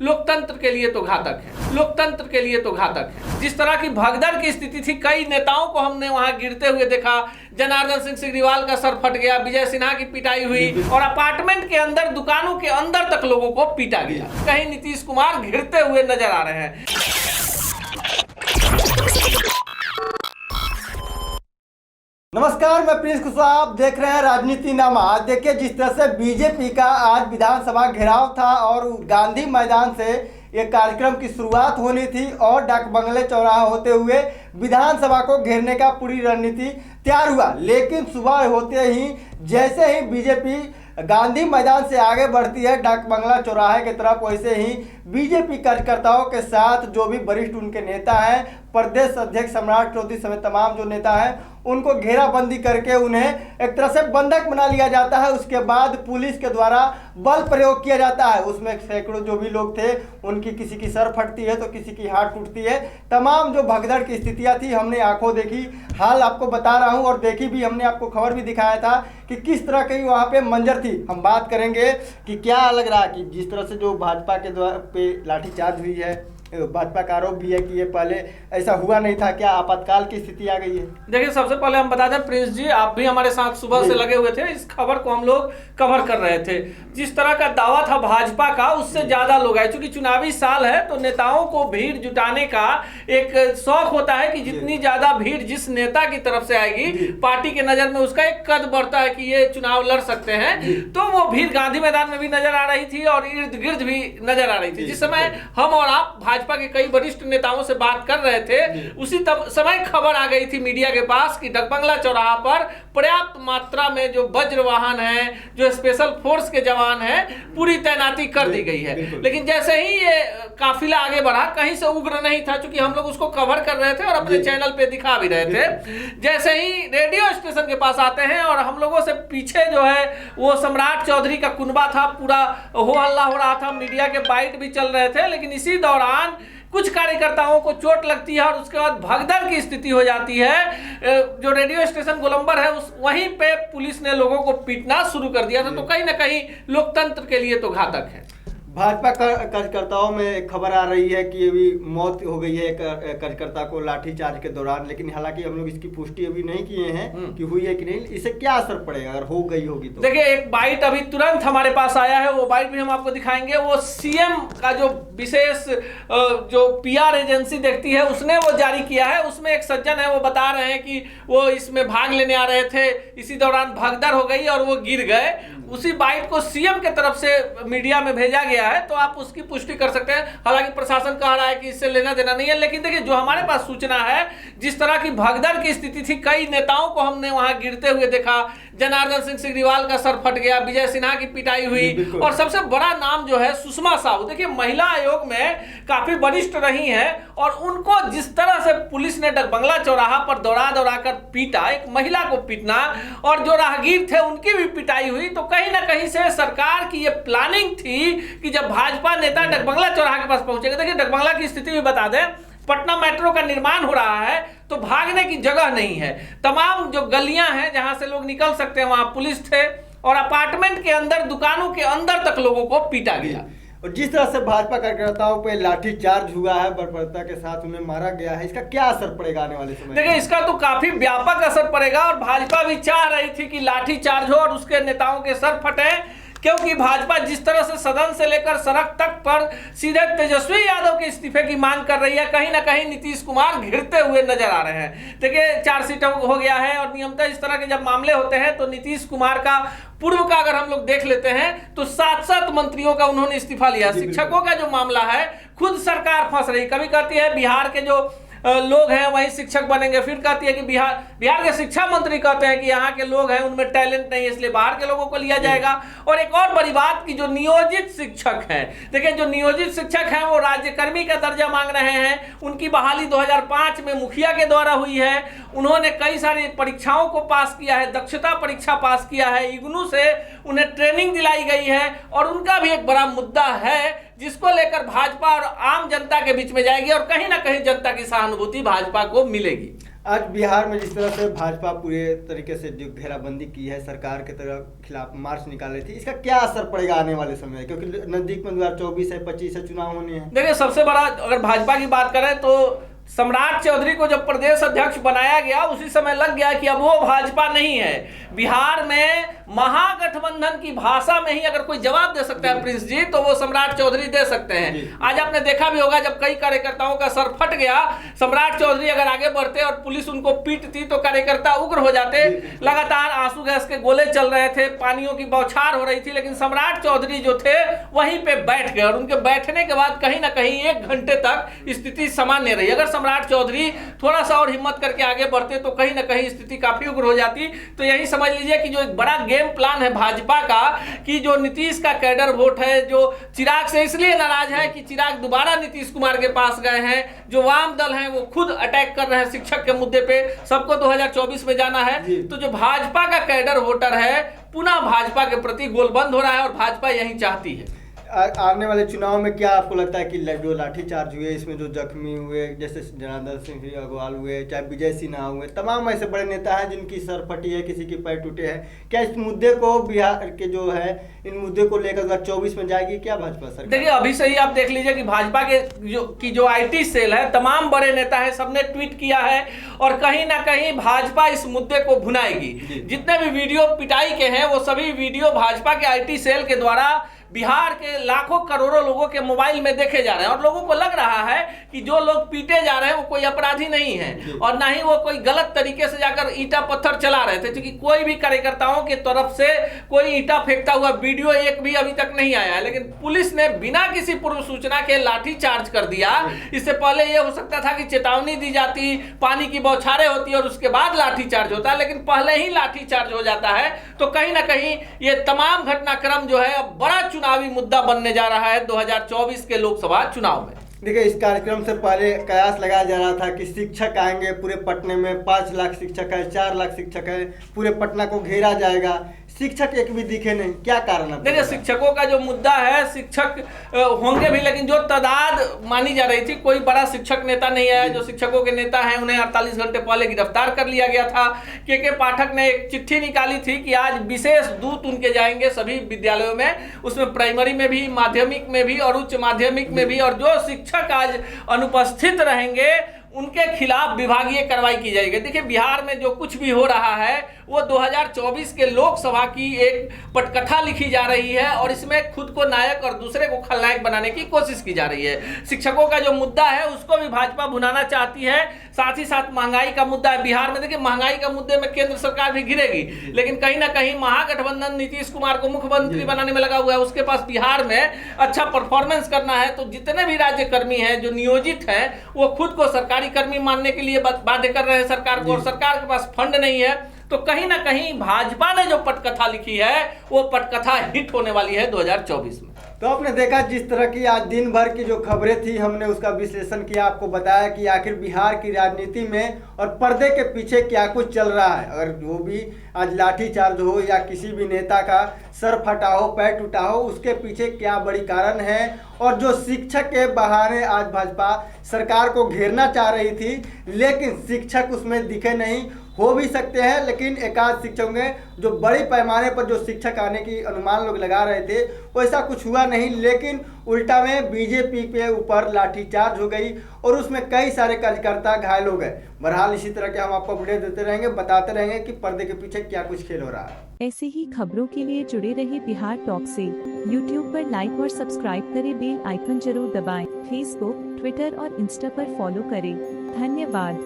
लोकतंत्र के लिए तो घातक है, लोकतंत्र के लिए तो घातक है। जिस तरह की भगदड़ की स्थिति थी, कई नेताओं को हमने वहां गिरते हुए देखा। जनार्दन सिंह सिग्रीवाल का सर फट गया, विजय सिन्हा की पिटाई हुई और अपार्टमेंट के अंदर, दुकानों के अंदर तक लोगों को पीटा गया। कहीं नीतीश कुमार घिरते हुए नजर आ रहे हैं। नमस्कार, मैं प्रिंस कुशवाहा, आप देख रहे हैं राजनीति नामा। आज देखिए, जिस तरह से बीजेपी का आज विधानसभा घेराव था और गांधी मैदान से ये कार्यक्रम की शुरुआत होनी थी और डाक बंगले चौराहा होते हुए विधानसभा को घेरने का पूरी रणनीति तैयार हुआ। लेकिन सुबह होते ही जैसे ही बीजेपी गांधी मैदान से आगे बढ़ती है डाक बंगला चौराहे की तरफ, वैसे ही बीजेपी कार्यकर्ताओं के साथ जो भी वरिष्ठ उनके नेता हैं, प्रदेश अध्यक्ष सम्राट चौधरी समेत तमाम जो नेता हैं, उनको घेराबंदी करके उन्हें एक तरह से बंधक बना लिया जाता है। उसके बाद पुलिस के द्वारा बल प्रयोग किया जाता है। उसमें सैकड़ों जो भी लोग थे, उनकी किसी की सर फटती है तो किसी की हाथ टूटती है। तमाम जो भगदड़ की स्थितियां थी हमने आंखों देखी, हाल आपको बता रहा हूं, और देखी भी हमने, आपको खबर भी दिखाया था कि किस तरह की वहाँ पे मंजर थी। हम बात करेंगे कि क्या लग रहा है कि जिस तरह से जो भाजपा के द्वारा पे लाठीचार्ज हुई है, भाजपा का आरोप भी है कि ये पहले ऐसा हुआ नहीं था, क्या आपातकाल की स्थिति आ गई है? देखिए, सबसे पहले हम बता दें प्रिंस जी, आप भी हमारे साथ सुबह से लगे हुए थे, इस खबर को हम लोग कवर कर रहे थे। जिस तरह का दावा था भाजपा का, उससे ज्यादा लोग आए। चूंकि चुनावी साल है तो नेताओं को भीड़ जुटाने का एक शौक होता है कि जितनी ज्यादा भीड़ जिस नेता की तरफ से आएगी, पार्टी के नजर में उसका एक कद बढ़ता है कि ये चुनाव लड़ सकते हैं। तो वो भीड़ गांधी मैदान में भी नजर आ रही थी और इर्द गिर्द भी नजर आ रही थी। जिस समय हम और आप भाजपा के कई वरिष्ठ नेताओं से बात कर रहे थे, उसी समय खबर आ गई थी मीडिया के पास कि डकबंगला चौराहा पर पर्याप्त मात्रा में जो वज्र वाहन है, जो स्पेशल फोर्स के जवान हैं, पूरी तैनाती कर दी गई है। लेकिन जैसे ही ये काफिला आगे बढ़ा, कहीं से उग्र नहीं था, क्योंकि हम लोग उसको कवर कर रहे थे और अपने चैनल पे दिखा भी रहे थे। जैसे ही रेडियो स्टेशन के पास आते हैं और हम लोगों से पीछे जो है वो सम्राट चौधरी का कुनबा था, पूरा हो हल्ला हो रहा था, मीडिया के बाइट भी चल रहे थे। लेकिन इसी दौरान कुछ कार्यकर्ताओं को चोट लगती है और उसके बाद भगदड़ की स्थिति हो जाती है। जो रेडियो स्टेशन गोलंबर है, उस वहीं पे पुलिस ने लोगों को पीटना शुरू कर दिया था। तो कहीं ना कहीं लोकतंत्र के लिए तो घातक है। भाजपा कार्यकर्ताओं में एक खबर आ रही है कि अभी मौत हो गई है एक कार्यकर्ता को लाठीचार्ज के दौरान, लेकिन हालांकि हम लोग इसकी पुष्टि अभी नहीं किए हैं कि हुई है कि नहीं। इससे क्या असर पड़ेगा अगर हो गई होगी तो? देखिए, एक बाइट अभी तुरंत हमारे पास आया है, वो बाइट भी हम आपको दिखाएंगे। वो सीएम का जो विशेष जो पीआर एजेंसी देखती है, उसने वो जारी किया है। उसमें एक सज्जन है, वो बता रहे हैं कि वो इसमें भाग लेने आ रहे थे, इसी दौरान भगदड़ हो गई और वो गिर गए। उसी बाइट को सीएम के तरफ से मीडिया में भेजा गया है, तो आप उसकी पुष्टि कर सकते हैं। हालांकि प्रशासन कह रहा है कि इससे लेना देना नहीं है, लेकिन देखिए, जो हमारे पास सूचना है, जिस तरह की भगदड़ की स्थिति थी, कई नेताओं को हमने वहां गिरते हुए देखा। जनार्दन सिंह सिग्रीवाल का सर फट गया, विजय सिन्हा की पिटाई हुई और सबसे बड़ा नाम जो है सुषमा साहू। देखिए, महिला आयोग में काफी वरिष्ठ रही हैं और उनको जिस तरह से पुलिस ने डकबंगला चौराहा पर दौड़ा दौड़ा कर पीटा, एक महिला को पीटना, और जो राहगीर थे उनकी भी पिटाई हुई। तो कहीं ना कहीं से सरकार की ये प्लानिंग थी कि जब भाजपा नेता डकबंगला चौराहा के पास पहुंचेगा, देखिए डकबंगला की स्थिति भी बता दें, पटना मेट्रो का निर्माण हो रहा है तो भागने की जगह नहीं है। तमाम जो गलियां हैं जहां से लोग निकल सकते हैं, वहां पुलिस थे और अपार्टमेंट के अंदर, दुकानों के अंदर तक लोगों को पीटा गया। और जिस तरह से भाजपा कार्यकर्ताओं पे लाठीचार्ज हुआ है, बर्बरता के साथ उन्हें मारा गया है, इसका क्या असर पड़ेगा आने वाले समय में? देखिए, इसका तो काफी व्यापक असर पड़ेगा और भाजपा भी चाह रही थी कि लाठीचार्ज हो और उसके नेताओं के सर फटे, क्योंकि भाजपा जिस तरह से सदन से लेकर सड़क तक पर सीधे तेजस्वी यादव के इस्तीफे की मांग कर रही है, कहीं ना कहीं नीतीश कुमार घिरते हुए नजर आ रहे हैं। देखिए, चार्जशीट हो गया है और नियमतः इस तरह के जब मामले होते हैं तो नीतीश कुमार का पूर्व का अगर हम लोग देख लेते हैं तो 7 मंत्रियों का उन्होंने इस्तीफा लिया। शिक्षकों का जो मामला है, खुद सरकार फंस रही, कभी कहती है बिहार के जो लोग हैं वही शिक्षक बनेंगे, फिर कहती है कि बिहार के शिक्षा मंत्री कहते हैं कि यहाँ के लोग हैं उनमें टैलेंट नहीं है, इसलिए बाहर के लोगों को लिया जाएगा। और एक और बड़ी बात कि जो नियोजित शिक्षक हैं, देखिए जो नियोजित शिक्षक हैं वो राज्यकर्मी का दर्जा मांग रहे हैं। उनकी बहाली 2005 में मुखिया के द्वारा हुई है। उन्होंने कई सारी परीक्षाओं को पास किया है, दक्षता परीक्षा पास किया है, इग्नू से उन्हें ट्रेनिंग दिलाई गई है और उनका भी एक बड़ा मुद्दा है जिसको लेकर भाजपा और आम जनता के बीच में जाएगी और कहीं ना कहीं जनता की सहानुभूति भाजपा को मिलेगी। आज बिहार में जिस तरह से भाजपा पूरे तरीके से जो घेराबंदी की है, सरकार के तरफ खिलाफ मार्च निकाले थी, इसका क्या असर पड़ेगा आने वाले समय में? क्योंकि नजदीक में 2024 है, 25 है, चुनाव होने हैं। देखिए, सबसे बड़ा अगर भाजपा की बात करें तो सम्राट चौधरी को जब प्रदेश अध्यक्ष बनाया गया उसी समय लग गया कि अब वो भाजपा नहीं है। बिहार में महागठबंधन की भाषा में ही अगर कोई जवाब दे सकता है प्रिंस जी, तो वो सम्राट चौधरी दे सकते हैं। आज आपने देखा भी होगा, जब कई कार्यकर्ताओं का सर फट गया, सम्राट चौधरी अगर आगे बढ़ते और पुलिस उनको पीटती तो कार्यकर्ता उग्र हो जाते। लगातार आंसू गैस के गोले चल रहे थे, पानियों की बौछार हो रही थी, लेकिन सम्राट चौधरी जो थे वहीं पे बैठ गए और उनके बैठने के बाद कहीं ना कहीं 1 घंटे तक स्थिति सामान्य रही। अगर सम्राट चौधरी थोड़ा सा और हिम्मत करके आगे बढ़ते तो कहीं ना कहीं स्थिति काफी उग्र हो जाती। तो यही समझ लीजिए कि जो एक बड़ा गेम प्लान है भाजपा का, कि जो नीतीश का कैडर वोट है, जो चिराग से इसलिए नाराज है कि चिराग दोबारा नीतीश कुमार के पास गए हैं, जो वाम दल हैं वो खुद अटैक कर रहे हैं शिक्षक के मुद्दे पे, सबको 2024 में जाना है। तो जो भाजपा का कैडर वोटर है पुनः भाजपा के प्रति गोलबंद हो रहा है और भाजपा यही चाहती है। आने वाले चुनाव में क्या आपको लगता है कि जो लाठीचार्ज हुए, इसमें जो जख्मी हुए, जैसे जनार्दन सिंह अग्रवाल हुए, चाहे विजय सिन्हा हुए, तमाम ऐसे बड़े नेता हैं जिनकी सर फटी है, किसी के पैर टूटे हैं, क्या इस मुद्दे को बिहार के जो है इन मुद्दे को लेकर 2024 में जाएगी क्या भाजपा सरकार? देखिए, अभी से ही आप देख लीजिए कि भाजपा के जो IT सेल है, तमाम बड़े नेता है, सबने ट्वीट किया है और कहीं ना कहीं भाजपा इस मुद्दे को भुनाएगी। जितने भी वीडियो पिटाई के हैं वो सभी वीडियो भाजपा के IT सेल के द्वारा बिहार के लाखों करोड़ों लोगों के मोबाइल में देखे जा रहे हैं और लोगों को लग रहा है कि जो लोग पीटे जा रहे हैं वो कोई अपराधी नहीं है और ना ही वो कोई गलत तरीके से जाकर ईंटा पत्थर चला रहे थे, क्योंकि कोई भी कार्यकर्ताओं की तरफ से कोई ईंटा फेंकता हुआ वीडियो एक भी अभी तक नहीं आया है। लेकिन पुलिस ने बिना किसी पूर्व सूचना के लाठी चार्ज कर दिया। इससे पहले यह हो सकता था कि चेतावनी दी जाती, पानी की बौछारें होती और उसके बाद लाठी चार्ज होता, लेकिन पहले ही लाठी चार्ज हो जाता है। तो कहीं ना कहीं ये तमाम घटनाक्रम जो है अब बड़ा चुनावी मुद्दा बनने जा रहा है 2024 के लोकसभा चुनाव में। देखिए, इस कार्यक्रम से पहले कयास लगाया जा रहा था कि शिक्षक आएंगे पूरे पटने में, 5 लाख शिक्षक है, 4 लाख शिक्षक है, पूरे पटना को घेरा जाएगा, शिक्षक एक भी दिखे नहीं, क्या कारण है? देखिए, शिक्षकों का जो मुद्दा है, शिक्षक होंगे भी, लेकिन जो तादाद मानी जा रही थी, कोई बड़ा शिक्षक नेता नहीं आया। जो शिक्षकों के नेता हैं उन्हें 48 घंटे पहले गिरफ्तार कर लिया गया था। के पाठक ने एक चिट्ठी निकाली थी कि आज विशेष दूत उनके जाएंगे सभी विद्यालयों में, उसमें प्राइमरी में भी, माध्यमिक में भी और उच्च माध्यमिक में भी, और जो शिक्षक आज अनुपस्थित रहेंगे उनके खिलाफ विभागीय कार्रवाई की जाएगी। देखिए, बिहार में जो कुछ भी हो रहा है वो 2024 के लोकसभा की एक पटकथा लिखी जा रही है और इसमें खुद को नायक और दूसरे को खलनायक बनाने की कोशिश की जा रही है। शिक्षकों का जो मुद्दा है उसको भी भाजपा भुनाना चाहती है, साथ ही साथ महंगाई का मुद्दा है बिहार में। देखिए, महंगाई का मुद्दे में केंद्र सरकार भी घिरेगी, लेकिन कहीं ना कहीं महागठबंधन नीतीश कुमार को मुख्यमंत्री बनाने में लगा हुआ है, उसके पास बिहार में अच्छा परफॉर्मेंस करना है। तो जितने भी राज्यकर्मी हैं जो नियोजित हैं वो खुद को सरकारी कर्मी मानने के लिए बाध्य कर रहे हैं सरकार को, और सरकार के पास फंड नहीं है। तो कहीं ना कहीं भाजपा ने जो पटकथा लिखी है वो पटकथा हिट होने वाली है 2024 में। तो आपने देखा जिस तरह की आज दिन भर की जो खबरें थी, हमने उसका विश्लेषण किया, आपको बताया कि आखिर बिहार की राजनीति में और पर्दे के पीछे क्या कुछ चल रहा है। अगर जो भी आज लाठीचार्ज हो या किसी भी नेता का सर फटा हो, पैर टूटा हो, उसके पीछे क्या बड़ी कारण है, और जो शिक्षक के बहाने आज भाजपा सरकार को घेरना चाह रही थी लेकिन शिक्षक उसमें दिखे नहीं, हो भी सकते हैं, लेकिन एकाध शिक्षक में जो बड़ी पैमाने पर जो शिक्षक आने की अनुमान लोग लगा रहे थे वैसा कुछ हुआ नहीं, लेकिन उल्टा में बीजेपी के ऊपर लाठीचार्ज हो गई और उसमें कई सारे कार्यकर्ता घायल हो गए। बहरहाल इसी तरह के हम आपको अपडेट देते रहेंगे, बताते रहेंगे कि पर्दे के पीछे क्या कुछ खेल हो रहा है। ऐसे ही खबरों के लिए जुड़े रहे बिहार टॉक से। यूट्यूब पर लाइक और सब्सक्राइब करें, बेल आइकन जरूर दबाएं। फेसबुक, ट्विटर और इंस्टा पर फॉलो करें। धन्यवाद।